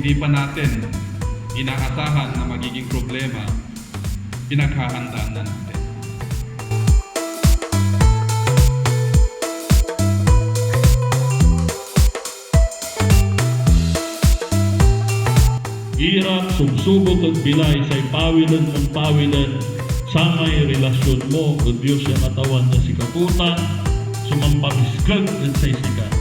hindi pa natin inaasahan na magiging problema, pinaghahandaan na natin. Hirap, sugsubok at bilay sa pawilan ng pawilan, samay relasyon mo o Diyos yung katawan na si kaputa, sumampamiskag at sa isikan.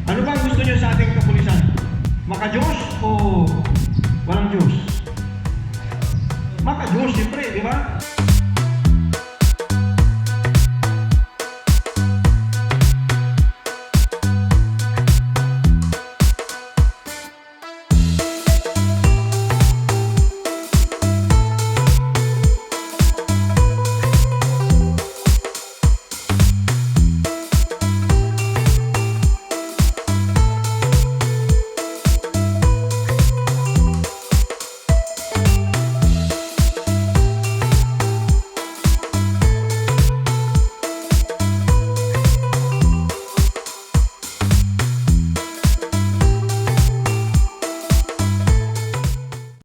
Ano ba gusto niyo sa ating kapulisan? Maka-Diyos o walang Diyos? Maka-Diyos, siyempre, di ba?